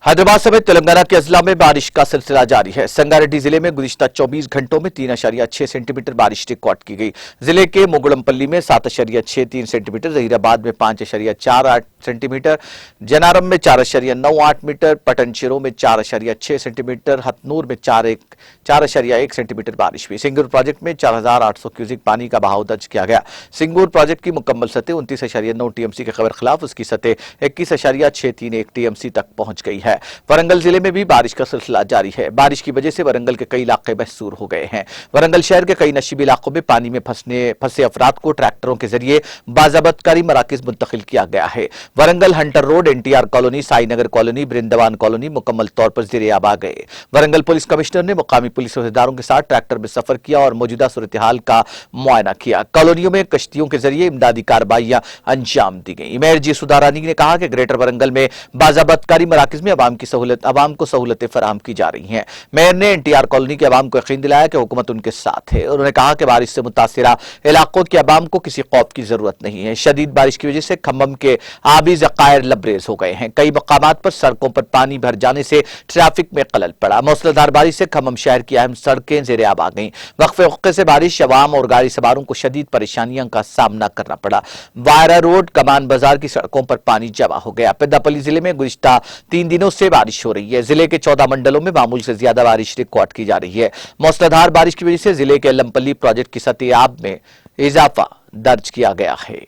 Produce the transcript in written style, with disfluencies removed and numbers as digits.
हैदराबाद समेत तेलंगाना के अजला में बारिश का सिलसिला जारी है। संगारेड्डी जिले में गुज़िश्ता 24 घंटों में 3.6 सेंटीमीटर बारिश रिकॉर्ड की गई। जिले के मोगुड़मपल्ली में 7.63 सेंटीमीटर, जहीराबाद में 5.48 सेंटीमीटर, जनारम में 4.98 मीटर, पटनचेरो में 4.6 सेंटीमीटर, हथनूर में 4.1 सेंटीमीटर बारिश हुई। सिंगूर प्रोजेक्ट में 4,800 क्यूसिक पानी का बहाव दर्ज किया गया। सिंगूर प्रोजेक्ट की मुकम्मल सतह 29.9 टीएमसी के खबर खिलाफ उसकी सतह 21.631 टीएमसी तक पहुंच गई है। वरंगल जिले में भी बारिश का सिलसिला जारी है। बारिश की वजह से वरंगल के कई इलाके महसूर हो गए हैं। वरंगल शहर के कई नशीबी इलाकों में पानी में फंसे अफराद को ट्रैक्टरों के जरिए बाज़ाबतकारी मराकिज मुंतकिल किया गया है। Warangal Hunter road, NTR colony, Sainagar colony, Brindavan colony मुकम्मल तौर पर ज़ेर-ए-आब आ गए। वरंगल पुलिस कमिश्नर ने मुकामी पुलिस अहदेदारों के साथ ट्रैक्टर में सफर किया और मौजूदा सूरत हाल का मुआयना किया। कॉलोनियों में कश्तियों के जरिए इमदादी कार्रवाइयां अंजाम दी गई। मेयर जी सुधारानी ने कहा कि ग्रेटर वरंगल में बाज़ाबतकारी मराकिज में अवाम को सहूलतें फराहम की जा रही हैं। मेयर ने एनटीआर कॉलोनी के अवाम को यकीन दिलाया कि हुकूमत उनके साथ है। उन्होंने कहा कि बारिश से मुतासिरा इलाकों के अवाम को किसी खौफ की जरूरत नहीं है। शदीद बारिश की वजह से खम्मम के आबी ज़खायर लबरेज हो गए हैं। कई मकामात पर सड़कों पर पानी भर जाने से ट्रैफिक में खलल पड़ा। मूसलाधार बारिश से खम्मम शहर की अहम सड़कें ज़ेर-ए-आब आ गईं। वक्फे वक्फे से बारिश अवाम और गाड़ी सवारों को शदीद परेशानियों का सामना करना पड़ा। वायरा रोड, कमान बाजार की सड़कों पर पानी जमा हो गया। पेद्दापल्ली जिले में गुज़िश्ता 3 दिनों से बारिश हो रही है। जिले के 14 मंडलों में मामूल से ज्यादा बारिश रिकॉर्ड की जा रही है। मूसलाधार बारिश की वजह से जिले के लमपल्ली प्रोजेक्ट की सतह आब में इजाफा दर्ज किया गया है।